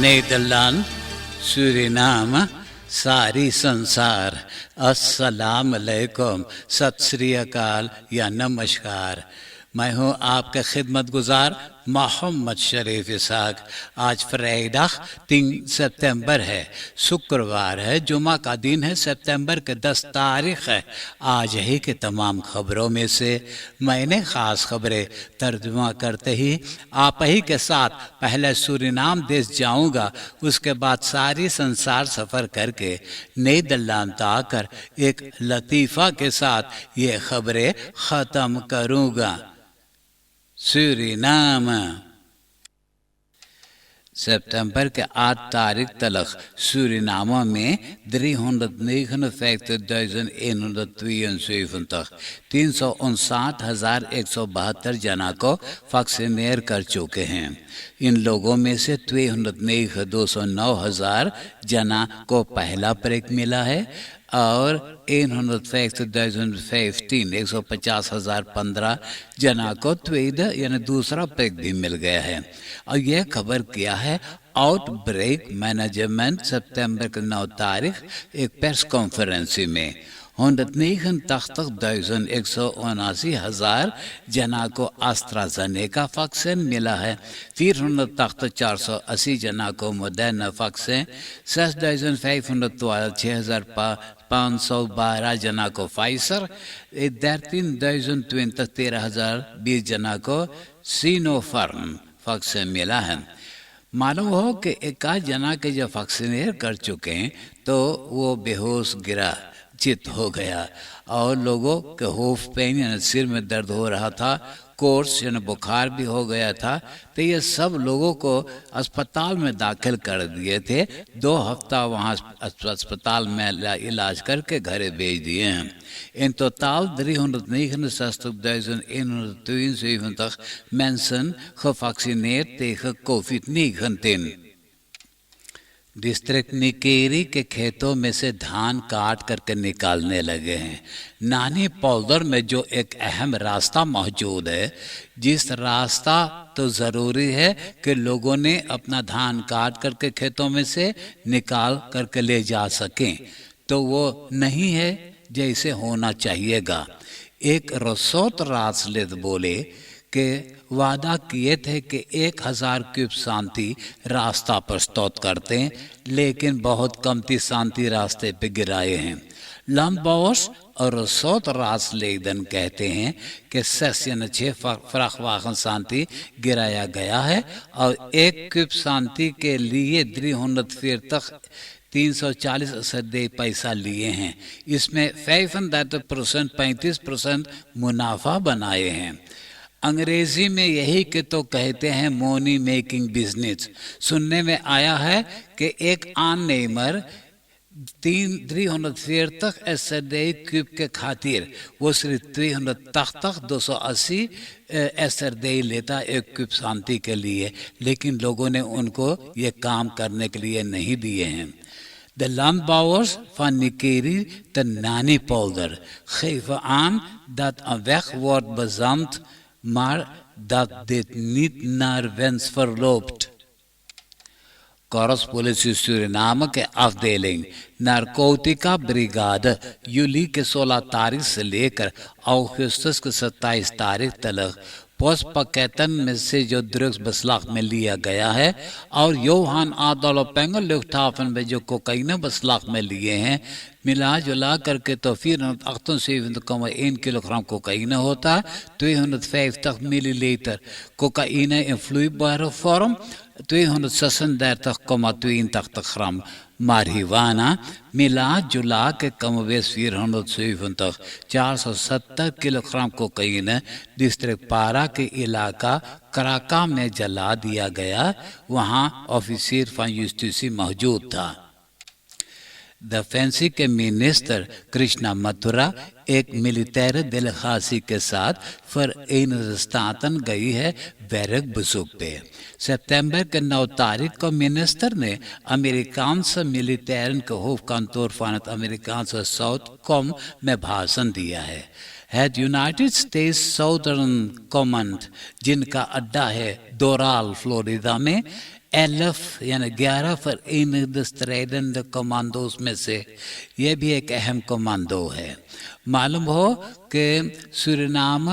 Nederland, Suriname, सारी संसार, अस्सलाम अलैकुम, सत श्री अकाल या नमस्कार। मैं हूँ आपका खिदमतगुजार मोहम्मद शरीफ इसाक। आज फ्राइडे 3 सितंबर है, शुक्रवार है, जुमा का दिन है, सितंबर के 10 तारीख है। आज ही के तमाम खबरों में से मैंने ख़ास खबरें तर्जुमा करते ही आप ही के साथ पहले सूरीनाम देश जाऊंगा, उसके बाद सारी संसार सफ़र करके नीदरलैंड आकर एक लतीफ़ा के साथ ये खबरें ख़त्म करूंगा। सूरीनाम सितंबर के 8 तारीख तक सूरीनाम में 359.172 359,172 जना को वैक्सीनेट कर चुके हैं। इन लोगों में से 209,000 जना को पहला प्रेक मिला है और 150,015 जना को यानी दूसरा प्रेक भी मिल गया है। और यह खबर किया है आउटब्रेक मैनेजमेंट सितंबर के 9 तारीख एक प्रेस कॉन्फ्रेंस में। 189,179 जना को एस्ट्राजेनेका वैक्सीन मिला है, 480 जना को मॉडर्ना वैक्सीन, 6,512 जना को फाइजर, 13,020 जना को सिनोफार्म वैक्सीन मिला है। मालूम हो कि 1 जना के जो वैक्सीनेट कर चुके हैं तो वो बेहोश गिरा, चित हो गया और लोगों के होफ पेन यानी सिर में दर्द हो रहा था, कोर्स यानी बुखार भी हो गया था। तो ये सब लोगों को अस्पताल में दाखिल कर दिए थे। 2 हफ्ता वहाँ अस्पताल में इलाज करके घरे भेज दिए हैं। In totaal 369.173 mensen gevaccineerd tegen COVID-19। District Nickerie के खेतों में से धान काट करके निकालने लगे हैं। नानी पौधर में जो एक अहम रास्ता मौजूद है, जिस रास्ता तो ज़रूरी है कि लोगों ने अपना धान काट करके खेतों में से निकाल करके ले जा सकें, तो वो नहीं है जैसे होना चाहिएगा। एक रसोत रासलित बोले कि वादा किए थे कि 1000 क्यूब शांति रास्ता प्रस्तुत करते हैं, लेकिन बहुत कमती शांति रास्ते पे गिराए हैं। लंबोस और रसोत रासलेदन कहते हैं कि 6 फराखवाखन शांति गिराया गया है और 1 क्यूब शांति के लिए 340 पैसा लिए हैं। इसमें 35% मुनाफा बनाए हैं। अंग्रेजी में यही के तो कहते हैं मनी मेकिंग बिजनेस। सुनने में आया है कि एक आननेमर 340 एसरदे क्यूब के खातिर वो सिर्फ 280 एसरदे लेता 1 क्यूब शांति के लिए, लेकिन लोगों ने उनको ये काम करने के लिए नहीं दिए हैं। De landbouwers van Nikeri te Nanipolder geven aan dat een weg wordt bezand, maar dat dit niet naar wens verloopt। कोरस पुलिस सूरीनाम के afdeling नारकोटिका ब्रिगाड यूली के 16 तारीख से लेकर अगस्त के 27 तारीख तक पोस्ट पकेतन में से जो ड्रग्स बसलाक में लिया गया है और योहान आदोलो पेंगल लुफ्थाफन में जो कोकाइन बसलाक में लिए हैं, मिला जुला करके तो 478,1 किलोग्राम कोकाइन होता है, 250 millilitre cocaine in vloeibare vorm, 236,82 gram marihuana, मिला जुला के कमोबेश 470 किलोग्राम कोकाइन डिस्ट्रिक्ट पारा के इलाका कराका में जला दिया गया। वहाँ ऑफिसर फंजुस्टिसी मौजूद था। डिफेंस के मिनिस्टर कृष्णा मथुरा एक मिलिट्री डेलीगेशन के साथ Verenigde गई है बैरक बुजुक पे। सितंबर के 9 तारीख को मिनिस्टर ने अमेरिकांस मिलिट्री के होफकांतोर फानत अमेरिकांस साउथ कॉम में भाषण दिया है। यूनाइटेड स्टेट्स साउदर्न कमांड, जिनका अड्डा है दोराल फ्लोरिडा में, 11 यानी 11 Verenigde strijdende commando's में से ये भी एक अहम कमांडो है। मालूम हो कि सूरीनाम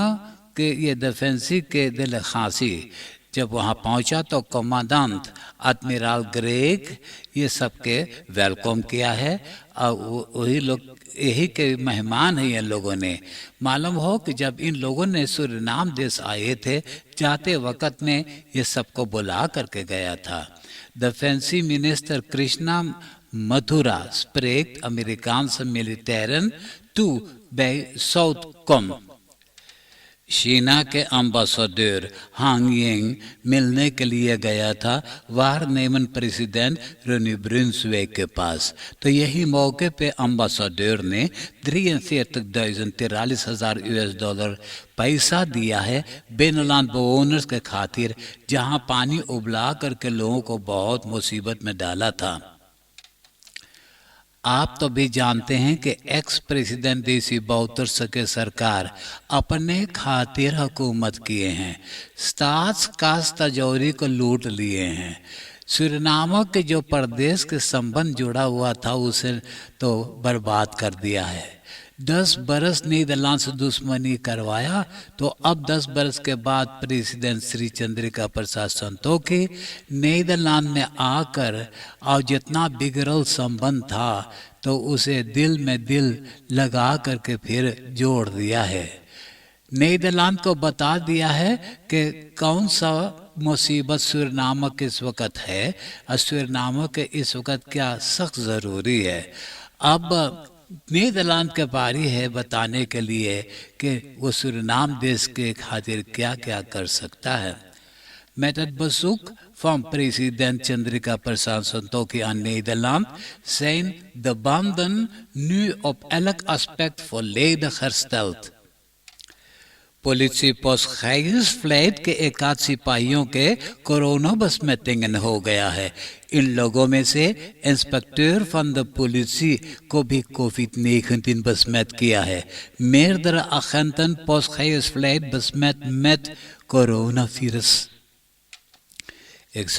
के ये डिफेंसी के दिल खासी जब वहाँ पहुँचा तो कमांडेंट एडमिरल ग्रेग ये सबके वेलकम किया है और वही लोग यही के मेहमान हैं ये लोगों ने। मालूम हो कि जब इन लोगों ने सूरीनाम देश आए थे जाते वक्त में ये सबको बुला करके गया था। डिफेंसी मिनिस्टर कृष्णा मथुरा स्प्रेक्ट अमेरिकान्स मिलिटेरन टू bij Southcom। चीना के अम्बासडर हांग यिंग मिलने के लिए गया था वारनेमन प्रेसिडेंट रोनी ब्रुंसविक के पास। तो यही मौके पे अम्बासडर ने 43,000 US डॉलर पैसा दिया है बेनलान बोनर्स के खातिर, जहां पानी उबला करके लोगों को बहुत मुसीबत में डाला था। आप तो भी जानते हैं कि एक्स प्रेसिडेंट देसी बौद्धर्स के सरकार अपने खातिर हुकूमत किए हैं, स्टार्स कास्ट तजौरी को लूट लिए हैं। सूरीनाम के जो प्रदेश के संबंध जुड़ा हुआ था उसे तो बर्बाद कर दिया है। 10 बरस नीदरलैंड से दुश्मनी करवाया तो अब 10 बरस के बाद प्रेसिडेंट श्री चंद्रिका प्रसाद संतोखी नीदरलैंड में आकर और जितना बिगड़ल संबंध था तो उसे दिल में दिल लगा करके फिर जोड़ दिया है। नीदरलैंड को बता दिया है कि कौन सा मुसीबत सूरीनाम के इस वक्त है और सूरीनाम के इस वक्त क्या सख्त ज़रूरी है। अब नीदरलैंड के बारी है बताने के लिए कि वो सूरीनाम देश के खातिर क्या क्या कर सकता है। Met het bezoek van president Chandrika Persad Santokhi aan Nederland zijn de banden nu op elk aspect volledig hersteld। पुलिसी पोस्ट फ्लैट के 81 सिपाहियों के कोरोना बस में टिंगन हो गया है। इन लोगों में से इंस्पेक्टर फन द पुलिसी को भी कोविड-19 besmet किया है। meerdere agenten post flat besmet met coronavirus। एक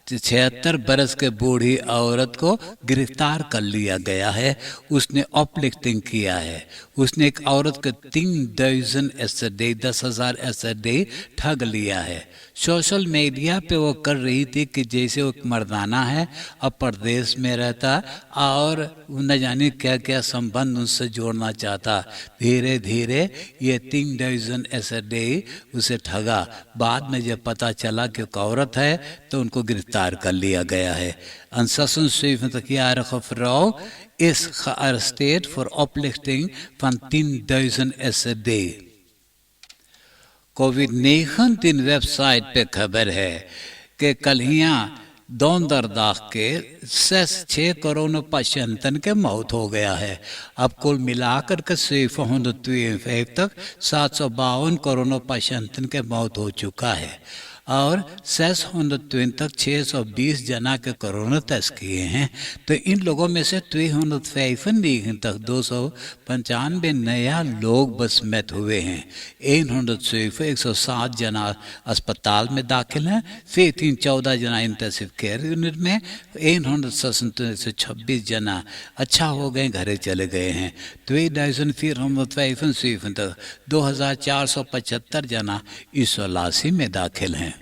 76 बरस के बूढ़ी औरत को गिरफ्तार कर लिया गया है। उसने अपलिफ्टिंग किया है। उसने एक औरत के 3 डजन एसडी 10,000 एसडी ठग लिया है। सोशल मीडिया पे वो कर रही थी कि जैसे वो मर्दाना है और प्रदेश में रहता और न जाने क्या क्या संबंध उनसे जोड़ना चाहता। धीरे धीरे ये 3 डजन एसडी उसे ठगा। बाद में जब पता चला कि एक औरत है तो उनको गिरफ्तार कर लिया गया है। Een 76-jarige vrouw is gearresteerd voor oplichting van 10.000 SED। Covid website पे खबर है कि कलियां दोंदरदाग के 6 कोरोना पेशेंटन के मौत हो गया है। अब कुल मिलाकर के 752 752 कोरोना पेशेंटन के मौत हो चुका है और 620 जना के कोरोना टेस्ट किए हैं। तो इन लोगों में से 295 नया लोग besmet हुए हैं। 107 जना अस्पताल में दाखिल हैं, 14 जना इंटेंसिव केयर यूनिट में, 126 जना अच्छा हो गए, घरे चले गए हैं। 2475 जना इसोलासी में दाखिल हैं।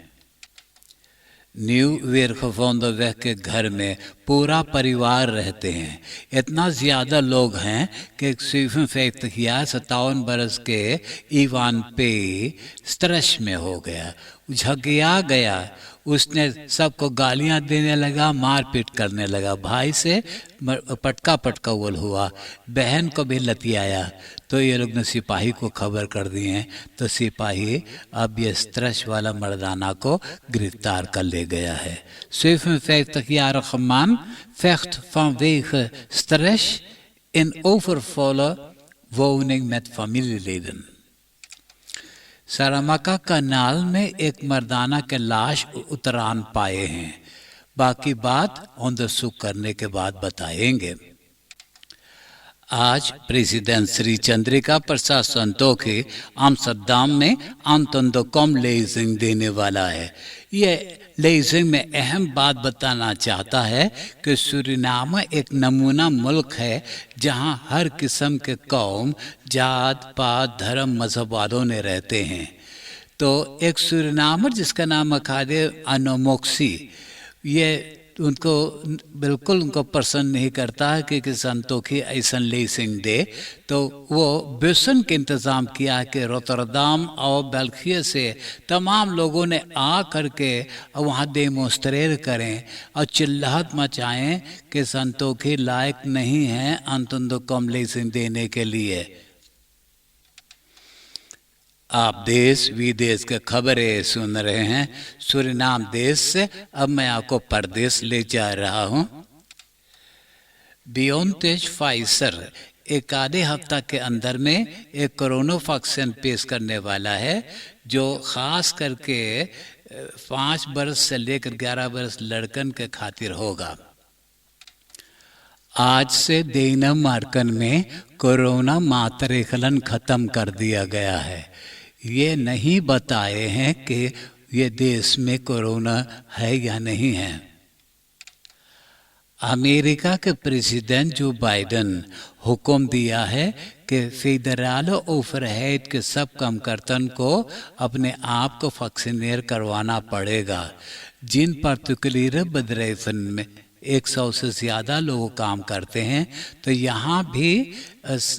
न्यू वेरखवोंदवेग के घर में पूरा परिवार रहते हैं। इतना ज़्यादा लोग हैं कि 57 बरस के इवान पे स्ट्रेस में हो गया, झकिया गया। उसने सबको गालियां देने लगा, मारपीट करने लगा। भाई से पटका पटकावल हुआ, बहन को भी लतियाया। तो ये लोग ने सिपाही को खबर कर दिए। तो सिपाही अब ये स्ट्रेस वाला मर्दाना को गिरफ्तार कर ले गया है। 57-jarige man vecht vanwege stress in overvolle woning met familieleden। सारामाका कनाल में एक मर्दाना के लाश उतरान पाए हैं। बाकी बात onderzoek करने के बाद बताएंगे। आज प्रेसिडेंट श्री चंद्रिका प्रसाद संतोखी आमस्टरडैम में आंतोंदोकॉम लेजिंग देने वाला है। ये लेजिंग में अहम बात बताना चाहता है कि सूरीनाम एक नमूना मुल्क है जहां हर किस्म के कौम, जात पात, धर्म, मजहब वालों ने रहते हैं। तो एक सूरीनामर जिसका नाम खादे अनोमोक्सी, ये उनको बिल्कुल उनको पसंद नहीं करता है कि संतोखी ऐसा लेजिंग दे। तो वो बेसन के इंतज़ाम किया कि रोटरडाम और बेल्जियम से तमाम लोगों ने आ करके वहाँ डेमोस्ट्रेट करें और चिल्लाहट मचाएं कि संतोखी लायक नहीं है आंतोंदोकॉम लेजिंग देने के लिए। आप देश विदेश के खबरें सुन रहे हैं सूरीनाम देश से। अब मैं आपको परदेश ले जा रहा हूं। BioNTech फाइजर एक आधे हफ्ता के अंदर में एक कोरोना वैक्सीन पेश करने वाला है जो खास करके 5 बरस से लेकर 11 बरस लड़कन के खातिर होगा। आज से डेनमार्कन में कोरोना मातृकलन खत्म कर दिया गया है। ये नहीं बताए हैं कि ये देश में कोरोना है या नहीं है। अमेरिका के प्रेसिडेंट जो बाइडेन हुक्म दिया है कि फेडरल ओवरहेड के सब कर्मकर्तन को अपने आप को वैक्सीनेट करवाना पड़ेगा। जिन पर्टिकुलर बदरेफन में 100 से ज़्यादा लोग काम करते हैं, तो यहाँ भी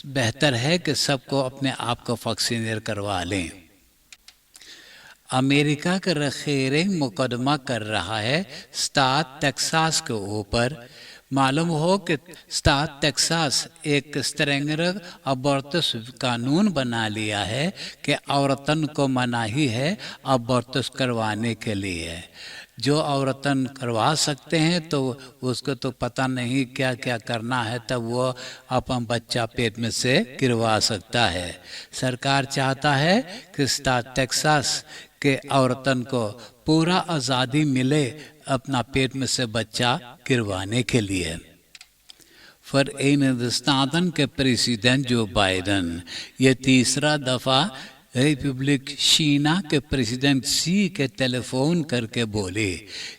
बेहतर है कि सबको अपने आप को वैक्सीनेट करवा लें। अमेरिका का रेफरेंडम मुकदमा कर रहा है स्टाट टेक्सास के ऊपर। मालूम हो कि स्टाट टेक्सास एक स्ट्रेंगर अबॉर्टस कानून बना लिया है कि औरतन को मनाही है अबॉर्टस करवाने के लिए। जो औरतन करवा सकते हैं तो उसको तो पता नहीं क्या क्या करना है, तब वो अपना बच्चा पेट में से गिरवा सकता है। सरकार चाहता है कि स्टाट टेक्सास के औरतन को पूरा आज़ादी मिले अपना पेट में से बच्चा गिरवाने के लिए। फॉर हिंदुस्तान के प्रेसिडेंट जो बाइडेन ये तीसरा दफ़ा रिपब्लिक चीना के प्रेसिडेंट सी के टेलीफोन करके बोले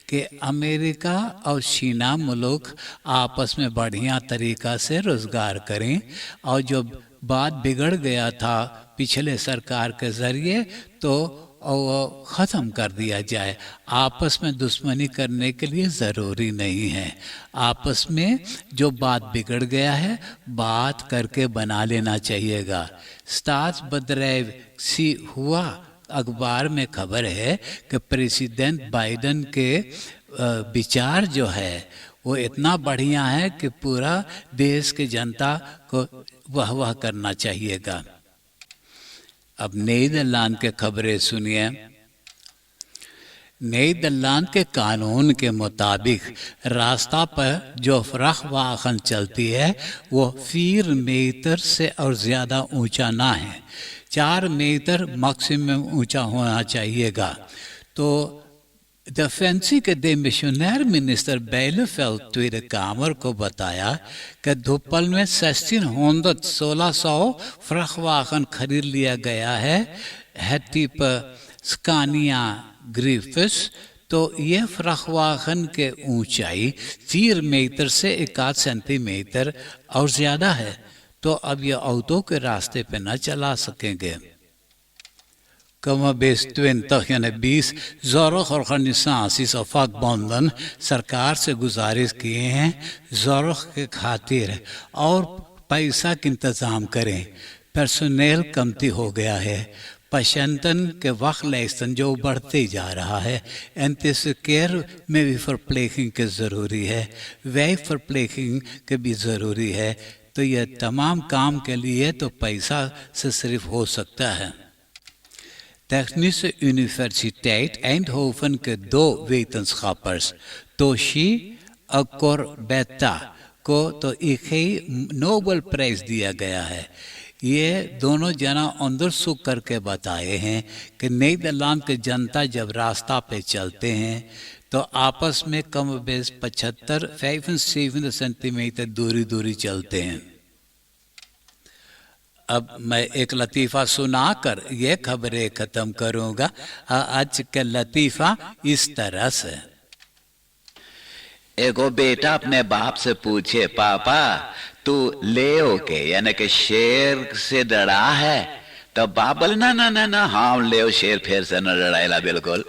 कि अमेरिका और चीना मुल्क आपस में बढ़िया तरीक़ा से रोज़गार करें और जो बात बिगड़ गया था पिछले सरकार के ज़रिए तो और ख़त्म कर दिया जाए। आपस में दुश्मनी करने के लिए ज़रूरी नहीं है। आपस में जो बात बिगड़ गया है बात करके बना लेना चाहिएगा। स्टार्स बदरेव सी हुआ अखबार में खबर है कि प्रेसिडेंट बाइडेन के विचार जो है वो इतना बढ़िया है कि पूरा देश की जनता को वाह करना चाहिएगा। अब नीदरलैंड के खबरें सुनिए। नीदरलैंड के कानून के मुताबिक रास्ता पर जो वाहन चलती है वो 4 मीटर से और ज़्यादा ऊंचा ना है, 4 मीटर मैक्सिमम ऊंचा होना चाहिएगा। तो डिफेंसी के डिमिशनर मिनिस्टर बेलफेल्ड Tweede Kamer को बताया कि दोपहर में 1600 फ्रखवाहन खरीद लिया गया है हैटी पर स्कानिया ग्रिफिस। तो ये फ्रखवाहन के ऊंचाई 4 मीटर से 1 सेंटीमीटर और ज़्यादा है। तो अब ये ऑटो के रास्ते पे न चला सकेंगे। यानी 20 ज़रूरत ऑर्गेनाइजेशंस और फाकबंधन सरकार से गुजारिश किए हैं ज़रूरत के खातिर और पैसा का इंतज़ाम करें। पर्सनल कमती हो गया है, पेशेंटन के वक्त लेसन जो बढ़ते जा रहा है। इंटेंसिव केयर में भी फॉरप्लेकिंग के ज़रूरी है, वे फॉरप्लेकिंग के भी ज़रूरी है। तो यह तमाम काम के लिए तो पैसा से सिर्फ हो सकता है। Technische Universiteit Eindhoven के 2 wetenschappers तोशी और कोरबेटा को तो एक ही नोबेल प्राइज दिया गया है। ये दोनों जना अंदरसूख करके बताए हैं कि नीदरलैंड की जनता जब रास्ता पे चलते हैं तो आपस में कम बेस 75 सेंटीमीटर दूरी चलते हैं। अब मैं एक लतीफ़ा सुनाकर ये खबरें ख़त्म करूँगा। आज का लतीफ़ा इस तरह से। एगो बेटा अपने बाप से पूछे, पापा तू लेओ के यानी कि शेर से डरा है? तो बाप बोले ना ना ना ना, हम लेओ शेर फेर से न डराएला बिल्कुल।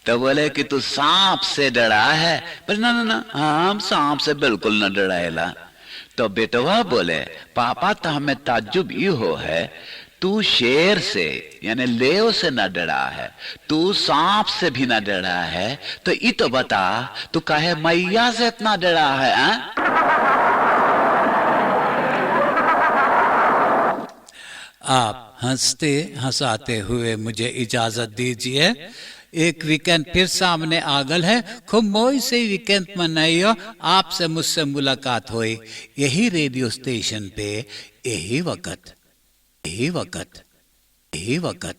तो बोले कि तू सांप से डरा है? बोले ना ना ना, हम सांप से बिल्कुल न डराएला। तो बेटवा बोले, पापा तो हमें ताज्जुब ये हो है, तू शेर से यानी लेओ से न डरा है, तू सांप से भी न डरा है, तो ये तो बता तू काहे मैया से इतना डरा है? आप हंसते हंसाते हुए मुझे इजाजत दीजिए। एक वीकेंड फिर सामने आ गल है, खूब मौज से वीकेंड मनाइयो। आपसे मुझसे मुलाकात हुई यही रेडियो स्टेशन पे, यही वक्त, यही वक्त, यही वक्त।